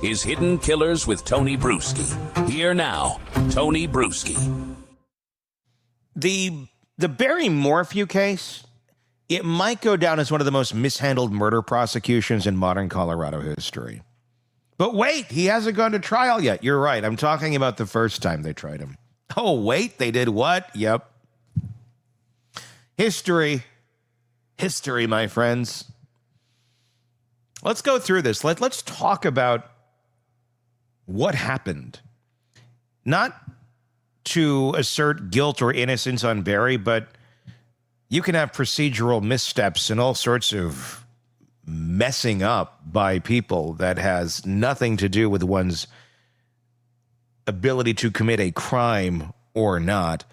is Hidden Killers with Tony Brueski. Here now, Tony Brueski. The Barry Morphew case, it might go down as one of the most mishandled murder prosecutions in modern Colorado history. But wait, he hasn't gone to trial yet. You're right. I'm talking about the first time they tried him. Oh, wait, they did what? Yep. History, my friends. Let's go through this. Let's talk about what happened. Not to assert guilt or innocence on Barry, but you can have procedural missteps and all sorts of messing up by people that has nothing to do with one's ability to commit a crime or not,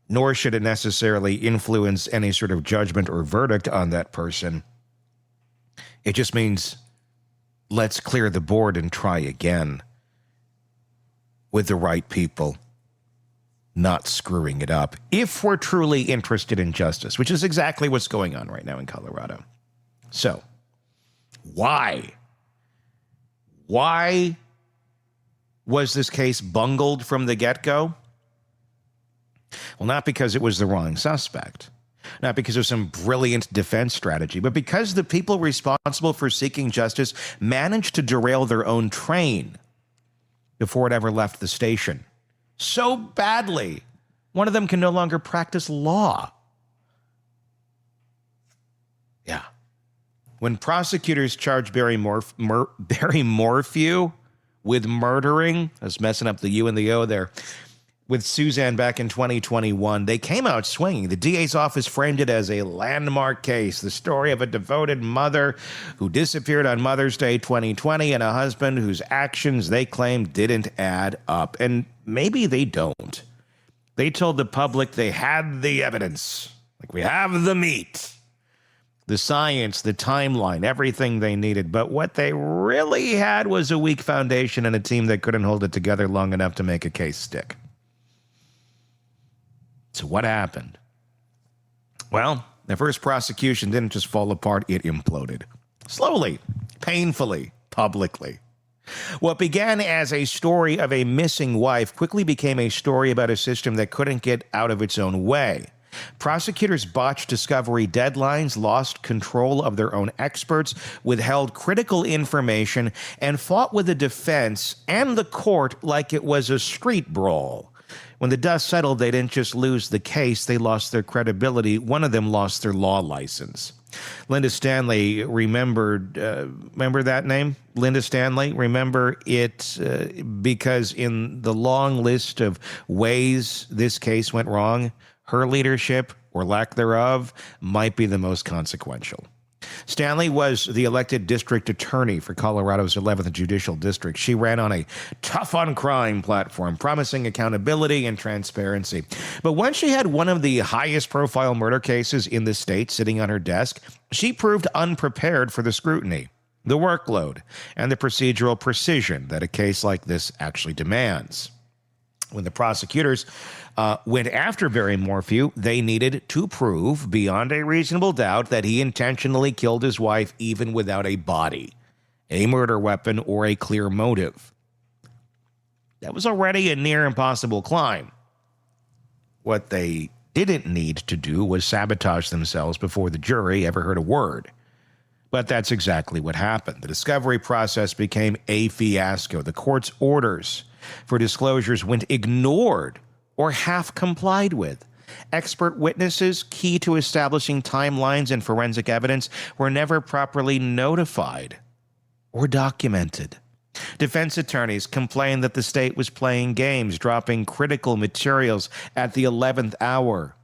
nor should it necessarily influence any sort of judgment or verdict on that person. It just means let's clear the board and try again with the right people, not screwing it up, if we're truly interested in justice, which is exactly what's going on right now in Colorado. So, why? Why was this case bungled from the get-go? Well, not because it was the wrong suspect, not because of some brilliant defense strategy, but because the people responsible for seeking justice managed to derail their own train before it ever left the station. So badly, one of them can no longer practice law. Yeah. When prosecutors charged Barry Morphew with murdering, I was messing up the U and the O there, with Suzanne back in 2021, they came out swinging. The DA's office framed it as a landmark case, the story of a devoted mother who disappeared on Mother's Day 2020 and a husband whose actions they claimed didn't add up. And maybe they don't. They told the public they had the evidence, like we have the meat, the science, the timeline, everything they needed. But what they really had was a weak foundation and a team that couldn't hold it together long enough to make a case stick. So what happened? Well, the first prosecution didn't just fall apart, it imploded. Slowly, painfully, publicly. What began as a story of a missing wife quickly became a story about a system that couldn't get out of its own way. Prosecutors botched discovery deadlines, lost control of their own experts, withheld critical information, and fought with the defense and the court like it was a street brawl. When the dust settled, they didn't just lose the case, they lost their credibility. One of them lost their law license. Linda Stanley remember that name? Linda Stanley? Remember it because in the long list of ways this case went wrong, her leadership, or lack thereof, might be the most consequential. Stanley was the elected district attorney for Colorado's 11th Judicial District. She ran on a tough-on-crime platform, promising accountability and transparency. But when she had one of the highest-profile murder cases in the state sitting on her desk, she proved unprepared for the scrutiny, the workload, and the procedural precision that a case like this actually demands. When the prosecutors went after Barry Morphew, they needed to prove beyond a reasonable doubt that he intentionally killed his wife even without a body, a murder weapon, or a clear motive. That was already a near impossible climb. What they didn't need to do was sabotage themselves before the jury ever heard a word. But that's exactly what happened. The discovery process became a fiasco. The court's orders for disclosures went ignored or half complied with. Expert witnesses key to establishing timelines and forensic evidence were never properly notified or documented. Defense attorneys complained that the state was playing games, dropping critical materials at the 11th hour.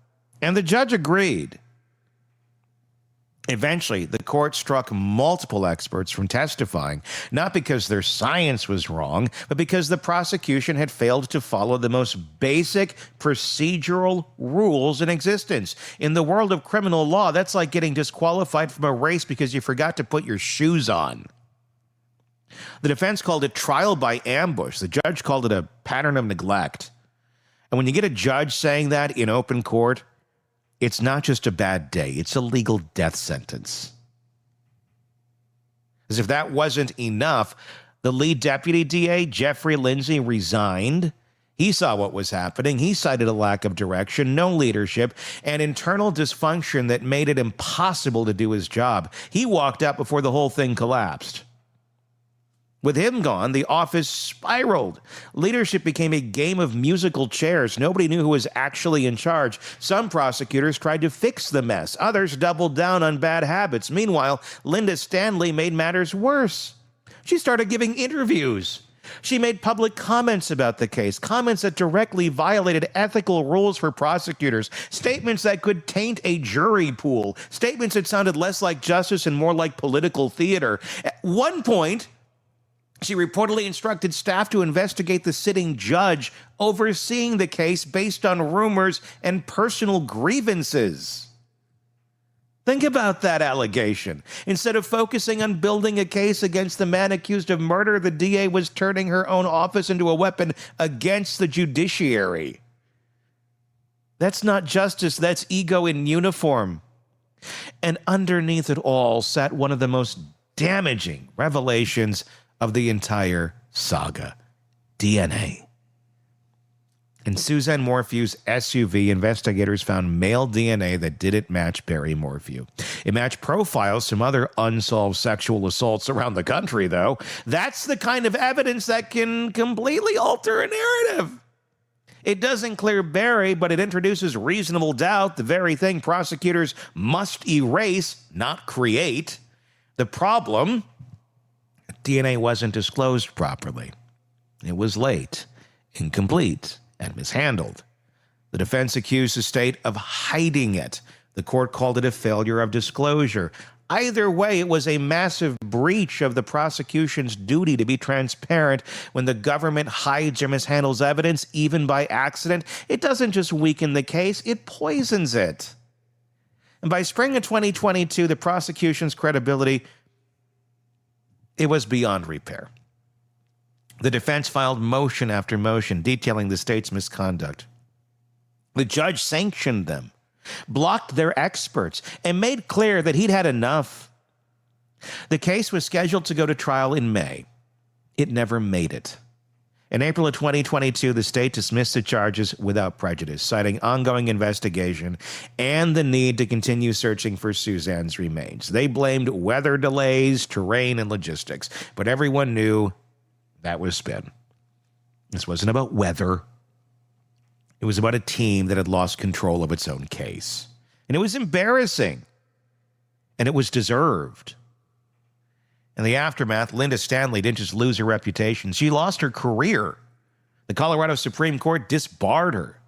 And the judge agreed. Eventually, the court struck multiple experts from testifying, not because their science was wrong, but because the prosecution had failed to follow the most basic procedural rules in existence. In the world of criminal law, that's like getting disqualified from a race because you forgot to put your shoes on. The defense called it trial by ambush. The judge called it a pattern of neglect. And when you get a judge saying that in open court, it's not just a bad day, it's a legal death sentence. As if that wasn't enough, The lead deputy DA, Jeffrey Lindsay, resigned. He saw what was happening. He cited a lack of direction, no leadership, and internal dysfunction that made it impossible to do his job. He walked out before the whole thing collapsed. With him gone, the office spiraled. Leadership became a game of musical chairs. Nobody knew who was actually in charge. Some prosecutors tried to fix the mess. Others doubled down on bad habits. Meanwhile, Linda Stanley made matters worse. She started giving interviews. She made public comments about the case, comments that directly violated ethical rules for prosecutors, statements that could taint a jury pool, statements that sounded less like justice and more like political theater. At one point, she reportedly instructed staff to investigate the sitting judge overseeing the case based on rumors and personal grievances. Think about that allegation. Instead of focusing on building a case against the man accused of murder, the DA was turning her own office into a weapon against the judiciary. That's not justice, that's ego in uniform. And underneath it all sat one of the most damaging revelations of the entire saga: DNA. In Suzanne Morphew's SUV, investigators found male DNA that didn't match Barry Morphew. It matched profiles from other unsolved sexual assaults around the country, though. That's the kind of evidence that can completely alter a narrative. It doesn't clear Barry, but it introduces reasonable doubt, the very thing prosecutors must erase, not create. The problem: DNA wasn't disclosed properly. It was late, incomplete, and mishandled. The defense accused the state of hiding it. The court called it a failure of disclosure. Either way, it was a massive breach of the prosecution's duty to be transparent. When the government hides or mishandles evidence, even by accident, it doesn't just weaken the case, it poisons it. And by spring of 2022, the prosecution's credibility, it was beyond repair. The defense filed motion after motion detailing the state's misconduct. The judge sanctioned them, blocked their experts, and made clear that he'd had enough. The case was scheduled to go to trial in May. It never made it. In April of 2022, the state dismissed the charges without prejudice, citing ongoing investigation and the need to continue searching for Suzanne's remains. They blamed weather delays, terrain, and logistics, but everyone knew that was spin. This wasn't about weather. It was about a team that had lost control of its own case. And it was embarrassing. And it was deserved. In the aftermath, Linda Stanley didn't just lose her reputation. She lost her career. The Colorado Supreme Court disbarred her,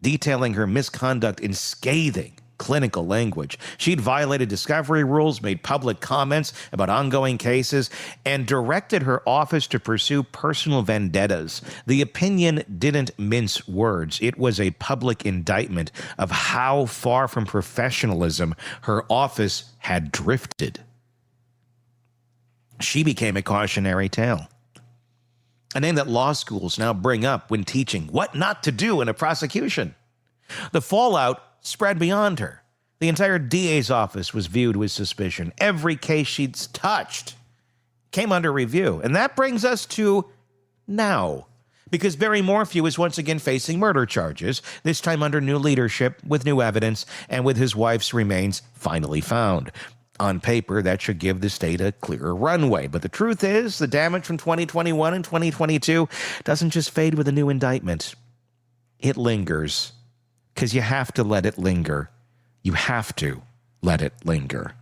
detailing her misconduct in scathing clinical language. She'd violated discovery rules, made public comments about ongoing cases, and directed her office to pursue personal vendettas. The opinion didn't mince words. It was a public indictment of how far from professionalism her office had drifted. She became a cautionary tale, a name that law schools now bring up when teaching what not to do in a prosecution. The fallout spread beyond her. The entire DA's office was viewed with suspicion. Every case she'd touched came under review. And that brings us to now, because Barry Morphew is once again facing murder charges, this time under new leadership, with new evidence, and with his wife's remains finally found. On paper, that should give the state a clearer runway. But the truth is, the damage from 2021 and 2022 doesn't just fade with a new indictment. It lingers. Because you have to let it linger. You have to let it linger.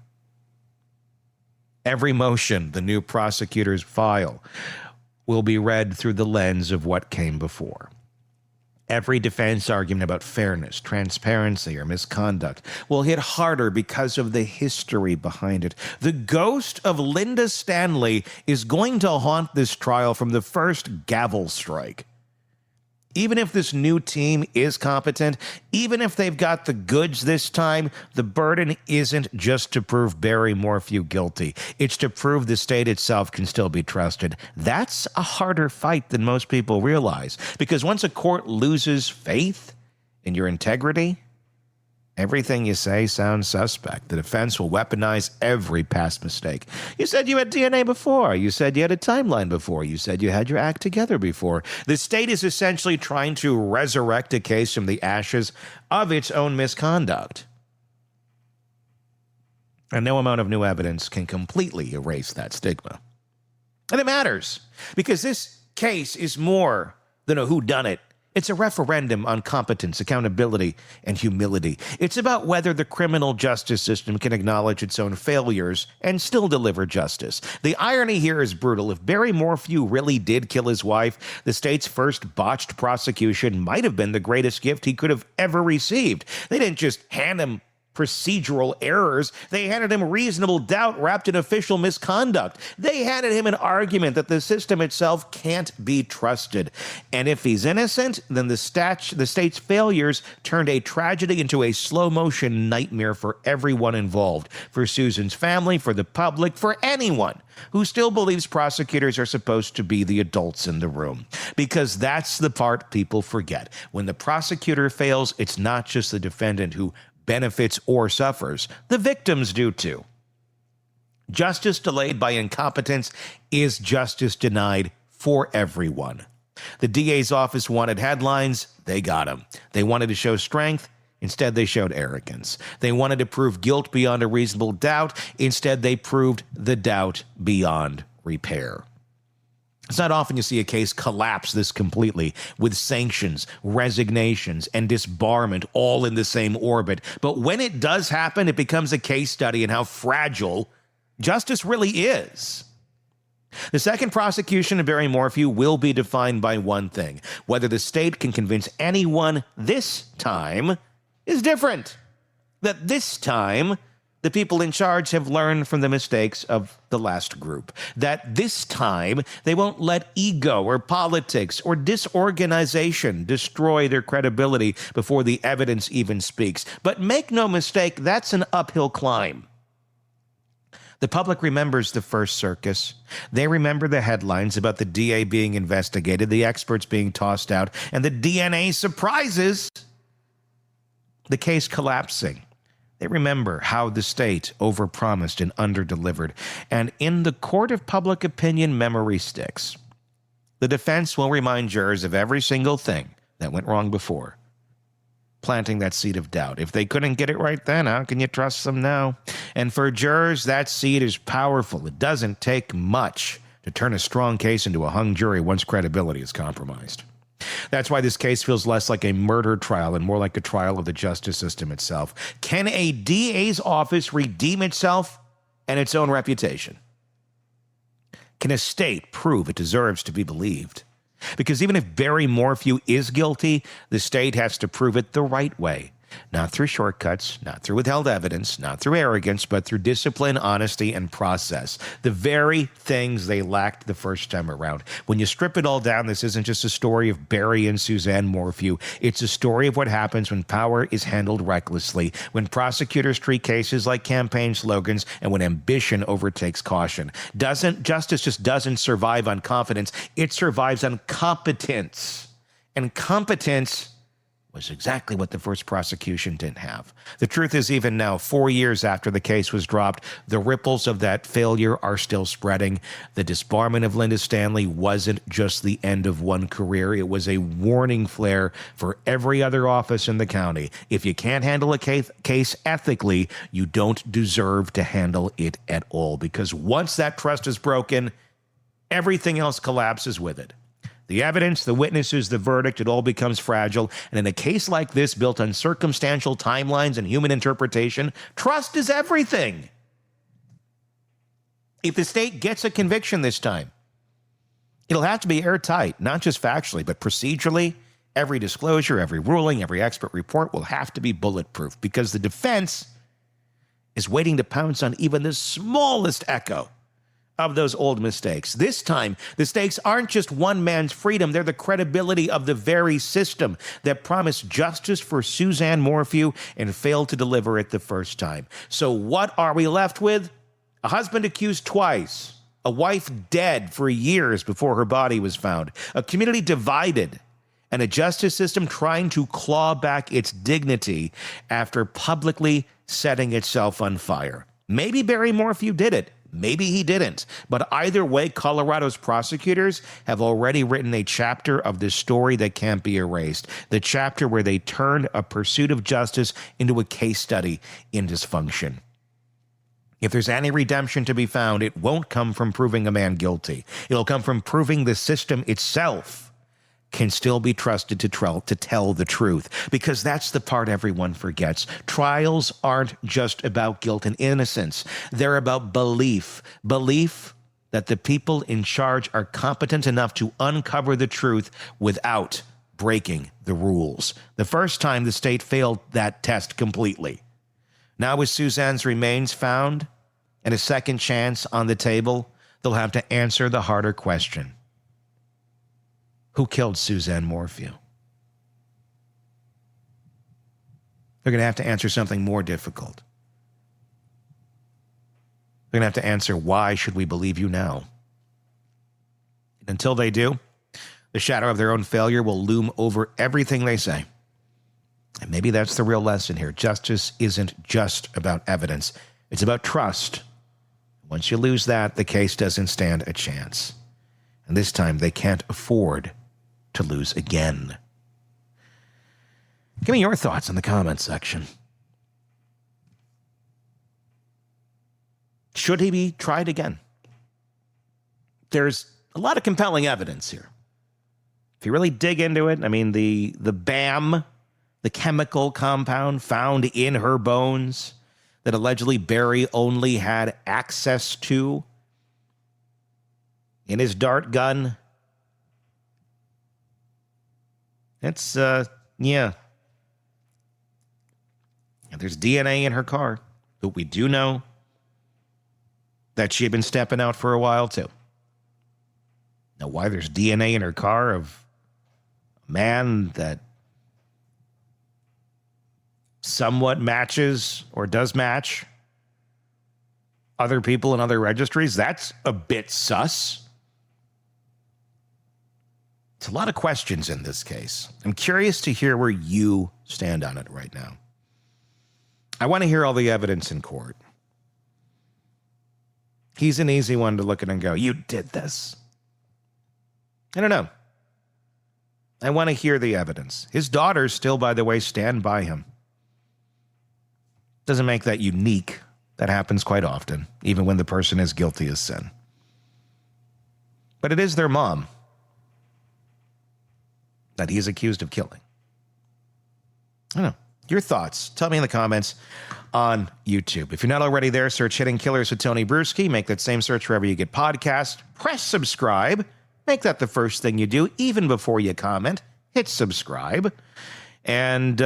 Every motion the new prosecutors file will be read through the lens of what came before. Every defense argument about fairness, transparency, or misconduct will hit harder because of the history behind it. The ghost of Linda Stanley is going to haunt this trial from the first gavel strike. Even if this new team is competent, even if they've got the goods this time, the burden isn't just to prove Barry Morphew guilty. It's to prove the state itself can still be trusted. That's a harder fight than most people realize, because once a court loses faith in your integrity, Everything you say sounds suspect. The defense will weaponize every past mistake. You said you had DNA before. You said you had a timeline before. You said you had your act together before. The state is essentially trying to resurrect a case from the ashes of its own misconduct. And no amount of new evidence can completely erase that stigma. And it matters, because this case is more than a whodunit. It's a referendum on competence, accountability, and humility. It's about whether the criminal justice system can acknowledge its own failures and still deliver justice. The irony here is brutal. If Barry Morphew really did kill his wife, the state's first botched prosecution might have been the greatest gift he could have ever received. They didn't just hand him procedural errors. They handed him reasonable doubt wrapped in official misconduct. They handed him an argument that the system itself can't be trusted. And if he's innocent, then the state's failures turned a tragedy into a slow-motion nightmare for everyone involved, for Susan's family, for the public, for anyone who still believes prosecutors are supposed to be the adults in the room. Because that's the part people forget. When the prosecutor fails, it's not just the defendant who benefits or suffers. The victims do too. Justice delayed by incompetence is justice denied for everyone. The DA's office wanted headlines. They got them. They wanted to show strength. Instead, they showed arrogance. They wanted to prove guilt beyond a reasonable doubt. Instead, they proved the doubt beyond repair. It's not often you see a case collapse this completely, with sanctions, resignations, and disbarment all in the same orbit. But when it does happen, it becomes a case study in how fragile justice really is. The second prosecution of Barry Morphew will be defined by one thing: whether the state can convince anyone this time is different. That this time, the people in charge have learned from the mistakes of the last group. That this time, they won't let ego or politics or disorganization destroy their credibility before the evidence even speaks. But make no mistake, that's an uphill climb. The public remembers the first circus. They remember the headlines about the DA being investigated, the experts being tossed out, and the DNA surprises, the case collapsing. They remember how the state overpromised and underdelivered. And in the court of public opinion, memory sticks. The defense will remind jurors of every single thing that went wrong before, planting that seed of doubt. If they couldn't get it right then, how can you trust them now? And for jurors, that seed is powerful. It doesn't take much to turn a strong case into a hung jury once credibility is compromised. That's why this case feels less like a murder trial and more like a trial of the justice system itself. Can a DA's office redeem itself and its own reputation? Can a state prove it deserves to be believed? Because even if Barry Morphew is guilty, the state has to prove it the right way. Not through shortcuts, not through withheld evidence, not through arrogance, but through discipline, honesty, and process. The very things they lacked the first time around. When you strip it all down, this isn't just a story of Barry and Suzanne Morphew. It's a story of what happens when power is handled recklessly, when prosecutors treat cases like campaign slogans, and when ambition overtakes caution. Justice just doesn't survive on confidence. It survives on competence. And competence was exactly what the first prosecution didn't have. The truth is, even now, 4 years after the case was dropped, the ripples of that failure are still spreading. The disbarment of Linda Stanley wasn't just the end of one career. It was a warning flare for every other office in the county. If you can't handle a case ethically, you don't deserve to handle it at all, because once that trust is broken, everything else collapses with it. The evidence, the witnesses, the verdict, it all becomes fragile. And in a case like this, built on circumstantial timelines and human interpretation, trust is everything. If the state gets a conviction this time, it'll have to be airtight, not just factually, but procedurally. Every disclosure, every ruling, every expert report will have to be bulletproof, because the defense is waiting to pounce on even the smallest echo of those old mistakes. This time, the stakes aren't just one man's freedom. They're the credibility of the very system that promised justice for Suzanne Morphew and failed to deliver it the first time. So what are we left with? A husband accused twice, a wife dead for years before her body was found, a community divided, and a justice system trying to claw back its dignity after publicly setting itself on fire. Maybe Barry Morphew did it. Maybe he didn't. But either way, Colorado's prosecutors have already written a chapter of this story that can't be erased. The chapter where they turned a pursuit of justice into a case study in dysfunction. If there's any redemption to be found, it won't come from proving a man guilty. It'll come from proving the system itself can still be trusted to tell the truth, because that's the part everyone forgets. Trials aren't just about guilt and innocence. They're about belief. Belief that the people in charge are competent enough to uncover the truth without breaking the rules. The first time the state failed that test completely. Now with Suzanne's remains found and a second chance on the table, they'll have to answer the harder question. Who killed Suzanne Morphew? They're going to have to answer something more difficult. They're going to have to answer, why should we believe you now? And until they do, the shadow of their own failure will loom over everything they say. And maybe that's the real lesson here. Justice isn't just about evidence. It's about trust. Once you lose that, the case doesn't stand a chance. And this time, they can't afford to lose again. Give me your thoughts in the comments section. Should he be tried again? There's a lot of compelling evidence here. If you really dig into it, I mean, the BAM, the chemical compound found in her bones that allegedly Barry only had access to in his dart gun. It's, yeah. And there's DNA in her car, but we do know that she had been stepping out for a while, too. Now, why there's DNA in her car of a man that somewhat matches or does match other people in other registries, that's a bit sus. It's a lot of questions in this case. I'm curious to hear where you stand on it right now. I want to hear all the evidence in court. He's an easy one to look at and go, you did this. I don't know. I want to hear the evidence. His daughters still, by the way, stand by him. Doesn't make that unique. That happens quite often, even when the person is guilty of sin. But it is their mom that he is accused of killing. I don't know. Your thoughts. Tell me in the comments on YouTube. If you're not already there, search Hidden Killers with Tony Brueski. Make that same search wherever you get podcasts. Press subscribe. Make that the first thing you do, even before you comment. Hit subscribe. And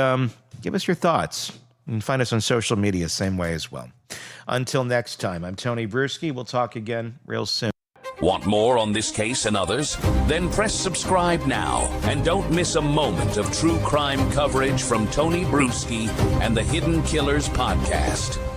give us your thoughts. You can find us on social media, same way as well. Until next time, I'm Tony Brueski. We'll talk again real soon. Want more on this case and others? Then press subscribe now and don't miss a moment of true crime coverage from Tony Brueski and the Hidden Killers podcast.